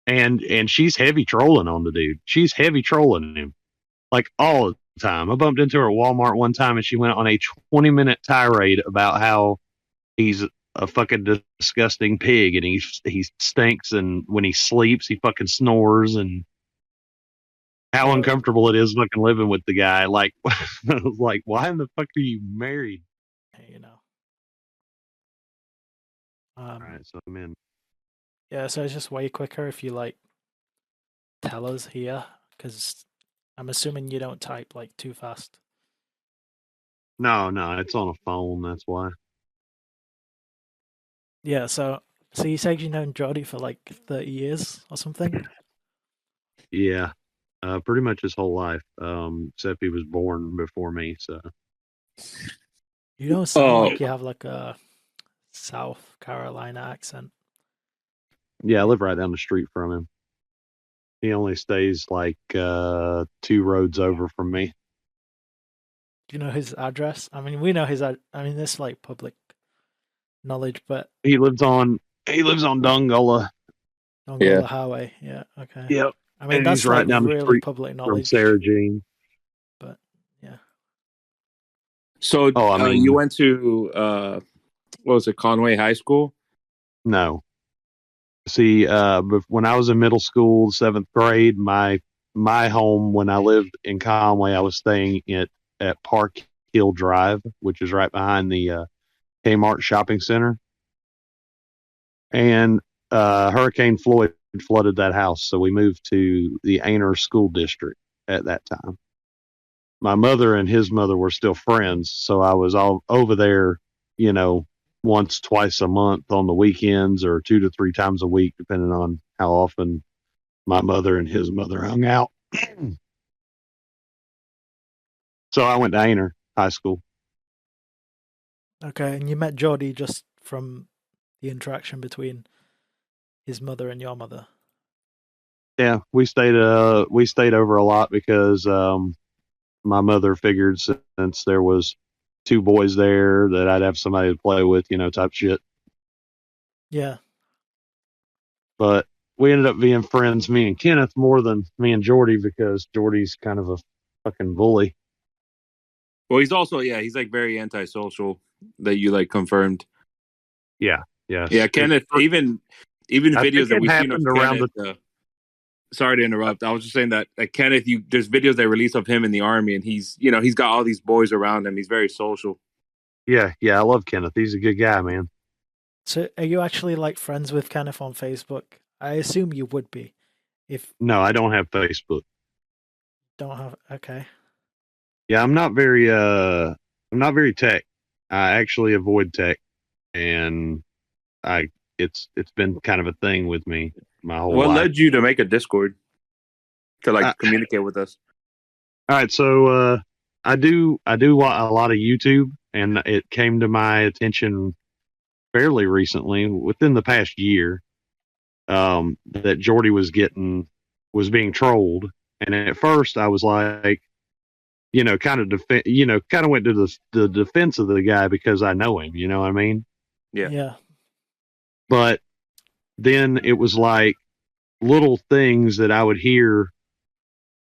and she's heavy trolling on the dude. She's heavy trolling him like all the time. I bumped into her at Walmart one time, and she went on a 20-minute tirade about how he's a fucking disgusting pig, and he stinks, and when he sleeps, he fucking snores, and how Well, uncomfortable it is fucking living with the guy. Like, like, why in the fuck are you married? you know. All Um, right, so I'm in. yeah, so it's just way quicker if you like tell us here, because I'm assuming you don't type like too fast. No, no, it's on a phone. That's why. Yeah, so you said you known Jody for like 30 years or something? Yeah, pretty much his whole life, except he was born before me. So You don't sound Oh, like you have like a South Carolina accent. yeah, I live right down the street from him. He only stays like 2 roads over from me. Do you know his address? I mean, we know his I mean, this like public knowledge, but He lives on Dongola. yeah. Dongola Highway. Yeah, okay. Yep, I mean, and he's that's like right down the really street public from knowledge, Sarah Jean. but yeah. So Oh, I you mean, went to what was it, Conway High School? no. See, when I was in middle school, 7th grade, my home when I lived in Conway, I was staying at Park Hill Drive, which is right behind the Kmart shopping center. And Hurricane Floyd flooded that house, so we moved to the Aner School District at that time. My mother and his mother were still friends, so I was all over there, you know, once, twice a month on the weekends, or 2 to 3 times a week, depending on how often my mother and his mother hung out. So I went to Aner High School. Okay, and you met Jody just from the interaction between his mother and your mother. Yeah, we stayed over a lot because my mother figured since there was 2 boys there that I'd have somebody to play with, type shit. Yeah. But we ended up being friends, me and Kenneth, more than me and Jordy, because Jordy's kind of a fucking bully. Well, he's also, yeah, he's like very antisocial, that you like confirmed. Yeah, yes. Yeah, Kenneth, even I think videos that it we've seen of happened around Kenneth. Sorry to interrupt. I was just saying that Kenneth, there's videos they release of him in the army, and he's got all these boys around him. He's very social. yeah, I love Kenneth. He's a good guy, man. So are you actually like friends with Kenneth on Facebook? I assume you would be if No, I don't have Facebook. don't have okay. Yeah, I'm not very tech. I actually avoid tech, and I it's been kind of a thing with me my whole What life. led you to make a Discord to like Uh, communicate with us? all right, so I do a lot of YouTube, and it came to my attention fairly recently, within the past year, that Jordy was being trolled, and at first I was like, kind of went to the defense of the guy because I know him, you know what I mean? Yeah. Yeah. But then it was like little things that I would hear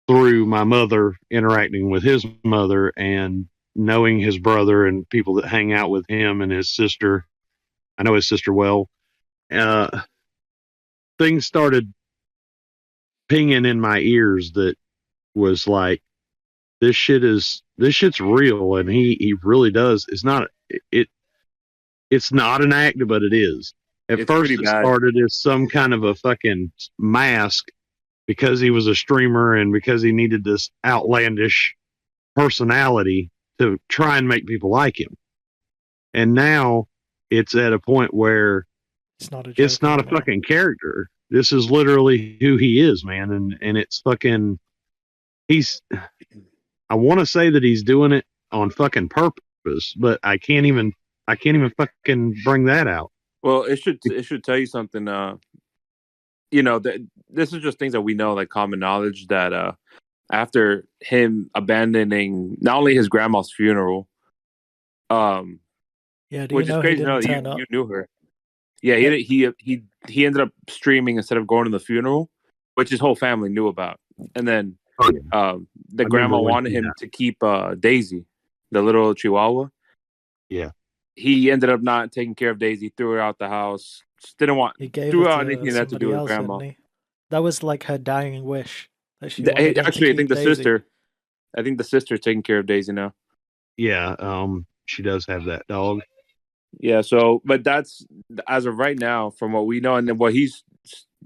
through my mother interacting with his mother, and knowing his brother and people that hang out with him and his sister. I know his sister well. Uh, Things started pinging in my ears that was like, this shit's real, and he really does. It's not an act, but it is. At It's pretty first, it bad. started as some kind of a fucking mask because he was a streamer and because he needed this outlandish personality to try and make people like him. And now it's at a point where It's not a it's joke not a anymore. fucking character. This is literally who he is, man. And it's fucking, he's, I want to say that he's doing it on fucking purpose, but I can't even fucking bring that out. Well, it should tell you something. This is just things that we know, like common knowledge, that after him abandoning not only his grandma's funeral, um, Yeah, do you which is know he crazy to know didn't that turn you up? knew her. Yeah, he ended up streaming instead of going to the funeral, which his whole family knew about. And then Oh, yeah. the I grandma remember when wanted he him died. to keep Daisy, the little Chihuahua. Yeah. He ended up not taking care of Daisy, threw her out the house, just didn't want, He gave threw it out to anything that had to do somebody with else, grandma. didn't he? That was like her dying wish that she wanted him to Actually, keep Daisy. I think the sister's taking care of Daisy now. Yeah. She does have that dog. Yeah, so, but that's, as of right now, from what we know, and then what he's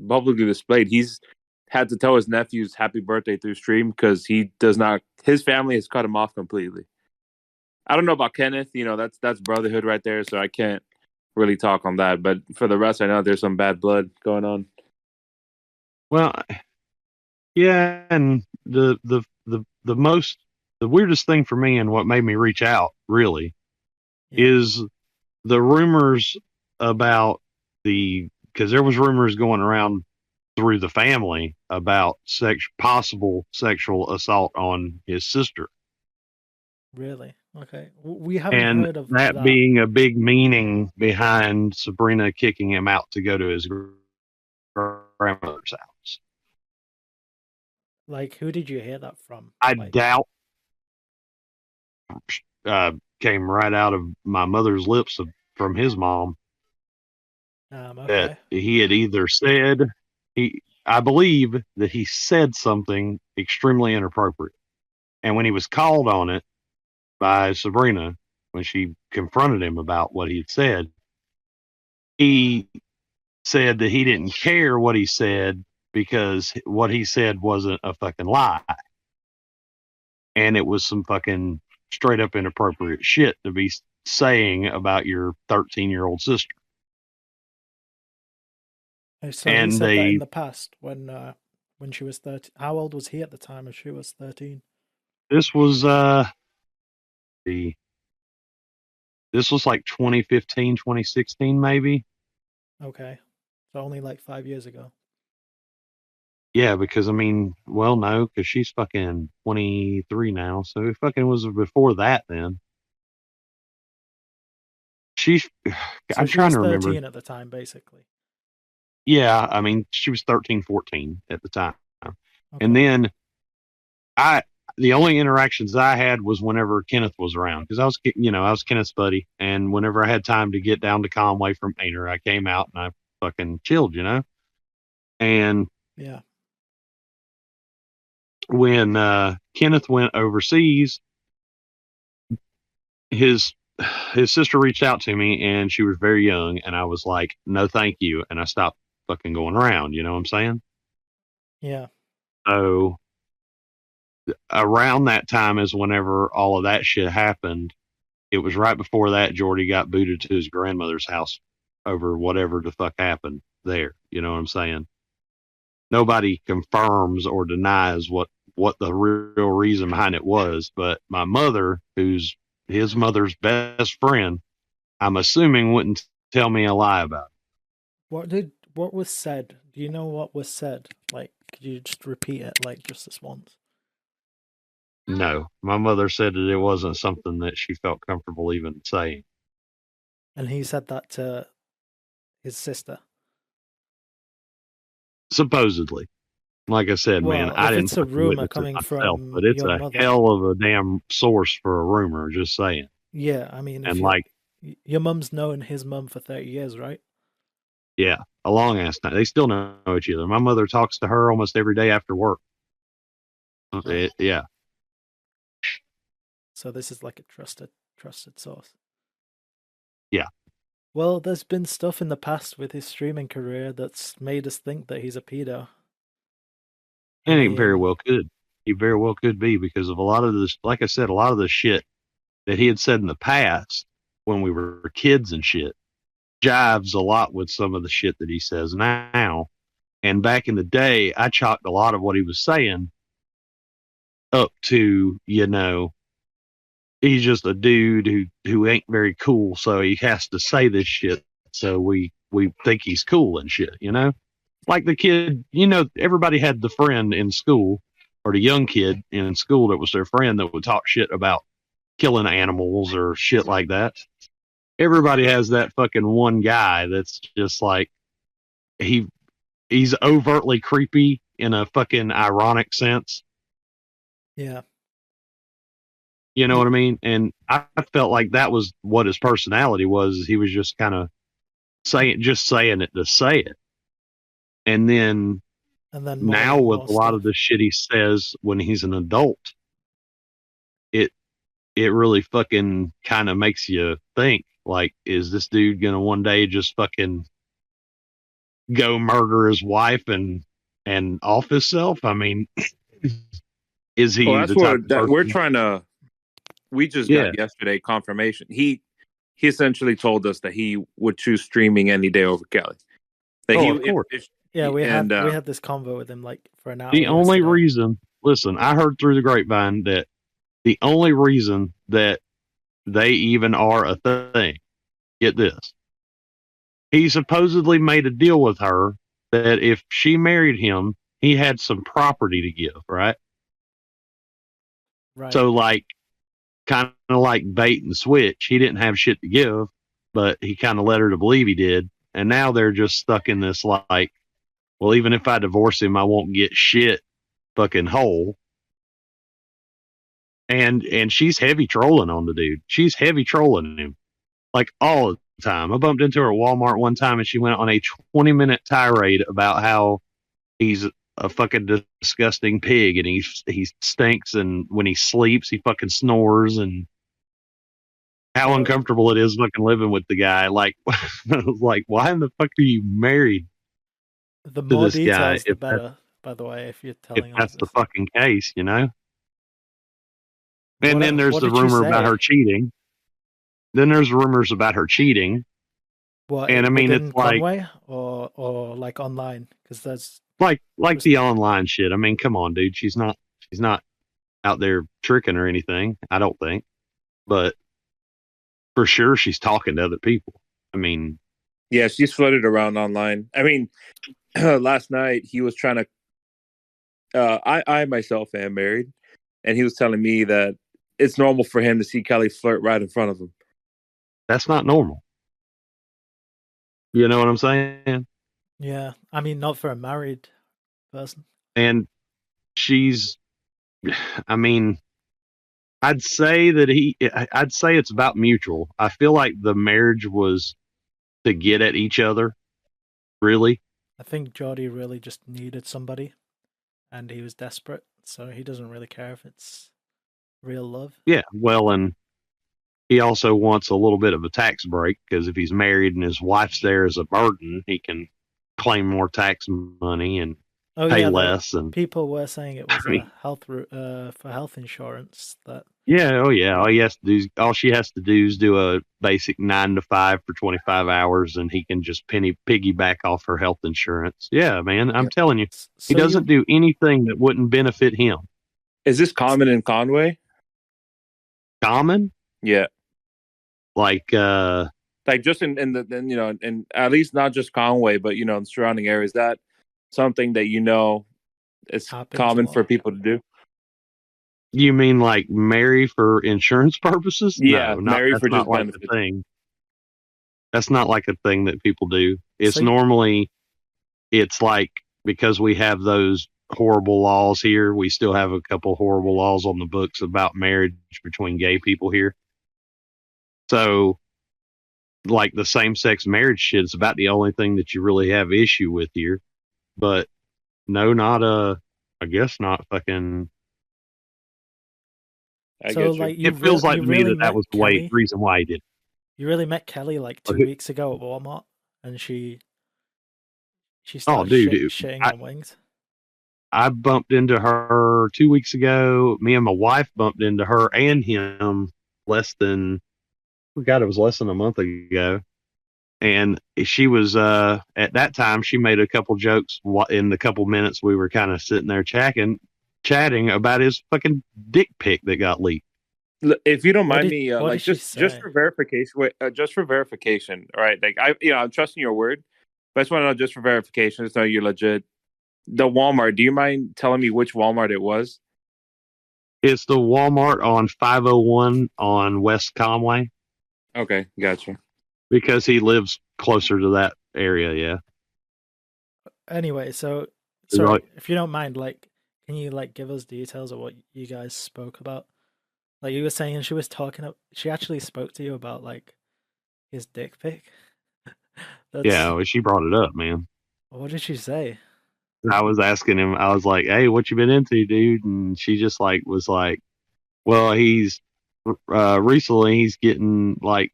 publicly displayed, he's had to tell his nephews happy birthday through stream because he does not, his family has cut him off completely. I don't know about Kenneth, that's brotherhood right there, so I can't really talk on that. But for the rest, I know there's some bad blood going on. Well, yeah, and the weirdest thing for me and what made me reach out really is the rumors about because there was rumors going around through the family about possible sexual assault on his sister. Really? Okay. We haven't And heard of that being a big meaning behind Sabrina kicking him out to go to his grandmother's house. Like, who did you hear that from? I doubt came right out of my mother's lips from his mom. Okay. That he had either said I believe that he said something extremely inappropriate, and when he was called on it by Sabrina, when she confronted him about what he had said, he said that he didn't care what he said because what he said wasn't a fucking lie, and it was some fucking straight up inappropriate shit to be saying about your 13-year-old sister. So he said that in the past when she was 13. How old was he at the time if she was 13? This was this was like 2015, 2016 maybe. Okay. So only like 5 years ago. Yeah, because I mean, well, no, because she's fucking 23 now, so it fucking was before that then. I'm trying to remember. 13 at the time, basically. Yeah, I mean, she was 13, 14 at the time. Okay. And then the only interactions I had was whenever Kenneth was around, because I was Kenneth's buddy, and whenever I had time to get down to Conway from Painter, I came out and I fucking chilled, and yeah, when Kenneth went overseas, his sister reached out to me, and she was very young, and I was like, no thank you, and I stopped fucking going around, you know what I'm saying? Yeah. So around that time is whenever all of that shit happened. It was right before that Jordy got booted to his grandmother's house over whatever the fuck happened there, you know what I'm saying? Nobody confirms or denies what the real reason behind it was, but my mother, who's his mother's best friend, I'm assuming wouldn't tell me a lie about it. What was said? Do you know what was said? Like, could you just repeat it like just this once? No, my mother said that it wasn't something that she felt comfortable even saying. And he said that to his sister? Supposedly. Like I said, man, I didn't it's a rumor coming myself, but it's your a mother, hell of a damn source for a rumor, just saying. Yeah, I mean, and like, your mum's known his mum for 30 years, right? Yeah, a long ass time. They still know each other. My mother talks to her almost every day after work. Yeah. So this is like a trusted source. Yeah. Well, there's been stuff in the past with his streaming career that's made us think that he's a pedo. And he very well could. He very well could be, because of a lot of this, like I said, a lot of the shit that he had said in the past when we were kids and shit jives a lot with some of the shit that he says now. And back in the day, I chalked a lot of what he was saying up to, he's just a dude who ain't very cool, so he has to say this shit, so we think he's cool and shit, like the kid, everybody had the friend in school, or the young kid in school that was their friend that would talk shit about killing animals or shit like that. everybody has that fucking one guy that's just like he's overtly creepy in a fucking ironic sense. Yeah. You know what I mean? And I felt like that was what his personality was. He was just kind of saying it to say it. And then And then now with more a lot stuff. of the shit he says when he's an adult, it really fucking kind of makes you think, like, is this dude gonna one day just fucking go murder his wife and off himself? I mean, is Well, he that's the type what of that we're person? trying to. We just Yeah. got yesterday confirmation. He essentially told us that he would choose streaming any day over Kelly. That Oh, of course. Yeah, we and had this convo with him like for an hour. The only yesterday. reason, listen, I heard through the grapevine that the only reason that they even are a thing, get this, he supposedly made a deal with her that if she married him, he had some property to give, right? Right. So, like, kind of like bait and switch. He didn't have shit to give, but he kind of led her to believe he did. And now they're just stuck in this, like, well, even if I divorce him, I won't get shit fucking hole. And she's heavy trolling on the dude. She's heavy trolling him, like, all the time. I bumped into her at Walmart one time, and she went on a 20-minute tirade about how he's a fucking disgusting pig, and he stinks, and when he sleeps, he fucking snores, and how uncomfortable it is fucking living with the guy. Like, I was like, why in the fuck are you married The to more this guy? details, the better. By the way, if you're telling If that's us the this. fucking case, you know. And then there's What the did you rumor about say? her cheating. Then there's rumors about her cheating. What, And I mean, within it's like Conway or like online? Because there's like the online shit. I mean, come on, dude. She's not out there tricking or anything. I don't think, but for sure she's talking to other people. I mean, yeah, she's floated around online. I mean, last night he was trying to. I myself am married, and he was telling me that it's normal for him to see Kelly flirt right in front of him. that's not normal. You know what I'm saying? yeah. I mean, not for a married person. And she's, I mean, I'd say it's about mutual. I feel like the marriage was to get at each other, really. I think Jordy really just needed somebody, and he was desperate, so he doesn't really care if it's real love. Yeah, well, and he also wants a little bit of a tax break because if he's married and his wife's there as a burden, he can claim more tax money and pay less. And people were saying it was I mean, a health for health insurance that. yeah, oh yeah, all she has to do is do a basic 9 to 5 for 25 hours, and he can just piggyback off her health insurance. Yeah, man, I'm telling you, he doesn't do anything that wouldn't benefit him. Is this common in Conway? Common? Yeah. Like just in and at least not just Conway, but in surrounding areas, that something that is common for people to do. You mean like marry for insurance purposes? Yeah, no, marry that's for not just like benefits. a thing. That's not like a thing that people do. It's normally, it's like, because we have those horrible laws here, we still have a couple horrible laws on the books about marriage between gay people here. So, like, the same-sex marriage shit is about the only thing that you really have issue with here. But no, I guess not fucking. I get you. It feels like to me that was the reason why he did it. You really met Kelly like 2 weeks ago at Walmart, and she started shitting on Wings. I bumped into her 2 weeks ago. Me and my wife bumped into her and him it was less than a month ago. And she was, at that time, she made a couple jokes in the couple minutes we were kind of sitting there chatting about his fucking dick pic that got leaked. If you don't mind me, just for verification, all right? Like I'm trusting your word, but I just want to know, just for verification, just know you're legit. The Walmart. Do you mind telling me which Walmart it was? It's the Walmart on 501 on West Conway. Okay, gotcha. because he lives closer to that area. Yeah. Anyway, so Is that- sorry if you don't mind. Like, can you like give us details of what you guys spoke about? Like you were saying, she was talking. She actually spoke to you about like his dick pic. Yeah, That's well, she brought it up, man. what did she say? And I was asking him. I was like, "Hey, what you been into, dude?" And she just like was like, "Well, he's recently he's getting like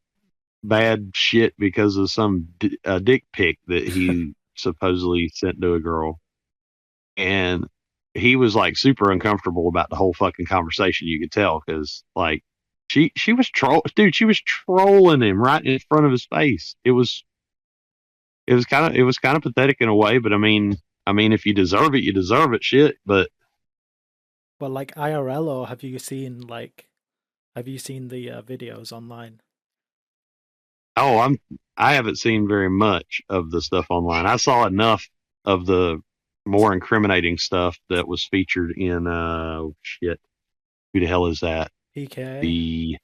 bad shit because of some dick pic that he supposedly sent to a girl." And he was like super uncomfortable about the whole fucking conversation. You could tell because like she was dude. She was trolling him right in front of his face. It was kind of pathetic in a way, but I mean, if you deserve it, you deserve it. Shit, but But like IRL, or have you seen the videos online? oh, I haven't seen very much of the stuff online. I saw enough of the more incriminating stuff that was featured in shit. Who the hell is that? PKA, The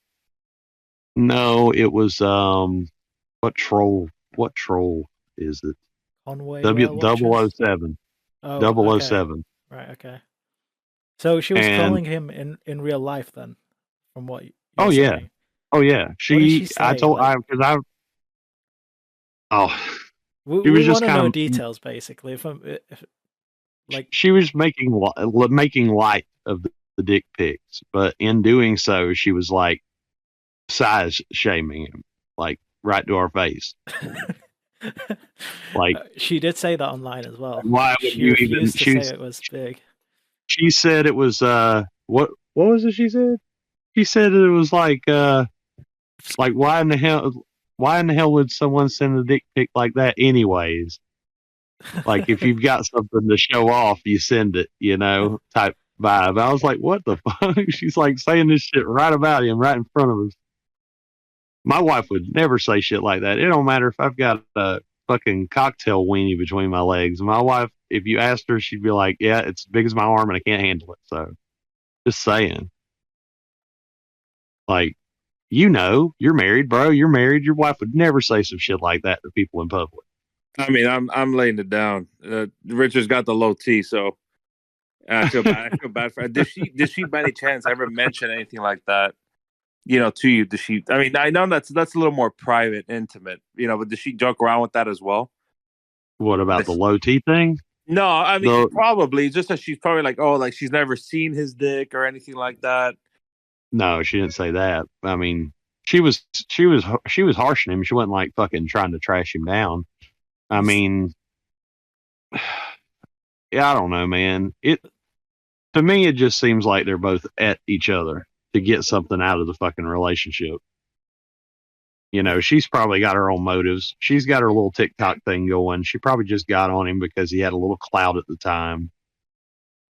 no, it was what troll is it? Conway W Whale double O Watchers. seven. Oh, Double O okay, seven. right, okay. So she was And trolling him in real life then, from what oh you're yeah. saying. Oh yeah. What did she I say? told Like, I because I oh she we was just want to kind know of details basically. If like, she was making light of the dick pics, but in doing so, she was like size shaming him, like right to our face. Like, she did say that online as well. why would She you even? refused to say it was big. She said it was what was it? She said it was like why in the hell would someone send a dick pic like that anyways? Like if you've got something to show off, you send it, type vibe. I was like, what the fuck? She's like saying this shit right about him, right in front of us. My wife would never say shit like that. It don't matter if I've got a fucking cocktail weenie between my legs. My wife, if you asked her, she'd be like, yeah, it's as big as my arm and I can't handle it. So just saying, like, you're married, bro. You're married. Your wife would never say some shit like that to people in public. I mean, I'm laying it down. Richard's got the low T, so I feel bad. I feel bad for her. Did she by any chance ever mention anything like that? To you? Did she? I mean, I know that's a little more private, intimate. But did she joke around with that as well? What about the low T thing? No, I mean The probably just that she's probably like, oh, like she's never seen his dick or anything like that. No, she didn't say that. I mean, she was harshing him. She wasn't like fucking trying to trash him down. I mean, yeah, I don't know, man. It to me, it just seems like they're both at each other to get something out of the fucking relationship. She's probably got her own motives. She's got her little TikTok thing going. She probably just got on him because he had a little clout at the time,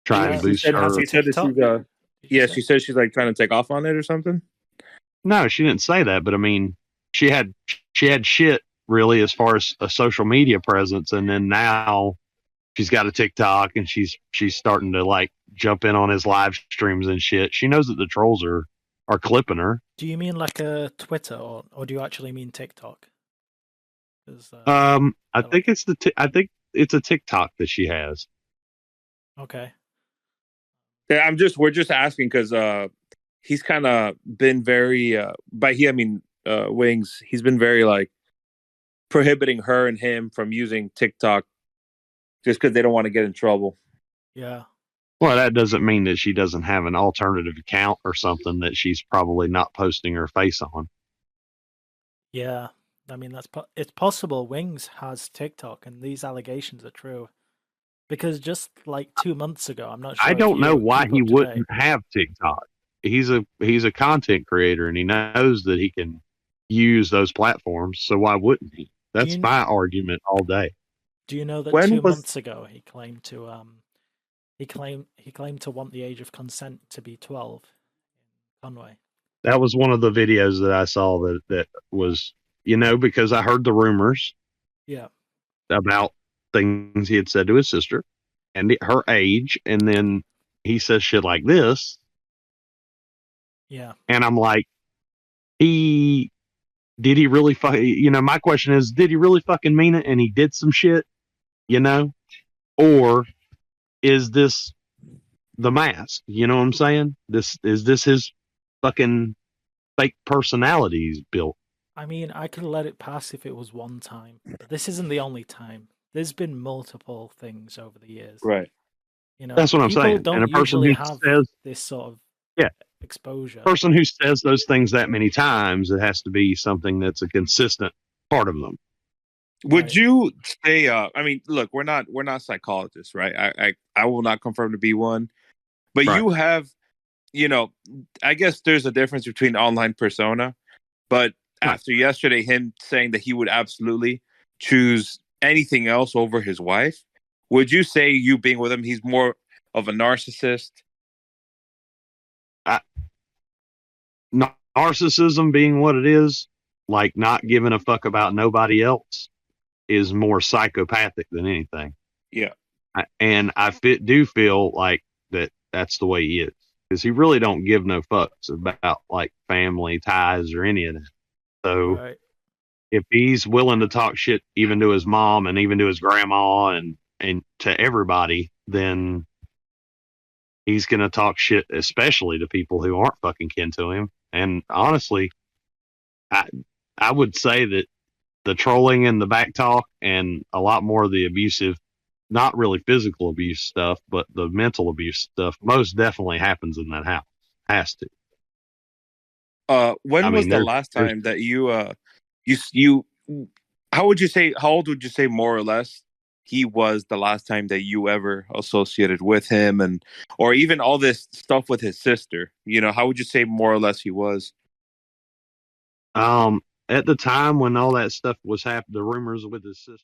trying to Yeah, She boost said, she has her. a she said that TikTok. she's Did you yeah, say? she said she's like trying to take off on it or something. No, she didn't say that, but I mean, she had shit really as far as a social media presence, and then now she's got a TikTok and she's starting to like jump in on his live streams and shit. She knows that the trolls are clipping her. Do you mean like a Twitter, or do you actually mean TikTok? 'Cause, I they're like, think I think it's a TikTok that she has. okay, Yeah, we're just asking because he's kind of been very by he I mean Wings. He's been very like prohibiting her and him from using TikTok just because they don't want to get in trouble. yeah, Well, that doesn't mean that she doesn't have an alternative account or something that she's probably not posting her face on. yeah. I mean, it's possible. Wings has TikTok, and these allegations are true. Because just like 2 months ago, I'm not I sure if don't know you why keep he up to date. wouldn't have TikTok. He's a content creator and he knows that he can use those platforms. So why wouldn't he? Do That's you my argument all day. do you know that When two was months ago he claimed to want the age of consent to be 12 in Conway? That was one of the videos that I saw that was, because I heard the rumors Yeah, about things he had said to his sister and her age. And then he says shit like this. yeah. And I'm like, he did he really my question is, did he really fucking mean it and he did some shit, or is this the mask? You know what I'm saying? This his fucking fake personality he's built. I mean, I could let it pass if it was one time, but this isn't the only time. There's been multiple things over the years. Right. That's what I'm People saying. And don't a person usually who have says, this sort of yeah, exposure. person who says those things that many times, it has to be something that's a consistent part of them. Would you say? I mean, look, we're not psychologists, right? I will not confirm to be one, but Right. you have, I guess there's a difference between online persona, but after yesterday, him saying that he would absolutely choose anything else over his wife, would you say you being with him, he's more of a narcissist? Narcissism being what it is, like not giving a fuck about nobody else, is more psychopathic than anything. Yeah. And I do feel like that's the way he is, because he really don't give no fucks about like family ties or any of that. So if he's willing to talk shit even to his mom and even to his grandma and to everybody, then he's going to talk shit, especially to people who aren't fucking kin to him. And honestly, I would say that the trolling and the back talk and a lot more of the abusive, not really physical abuse stuff, but the mental abuse stuff, most definitely happens in that house. Has to. When was the last time that you how old would you say more or less he was the last time that you ever associated with him, and or even all this stuff with his sister? How would you say more or less he was? At the time when all that stuff was happening, the rumors with his sister.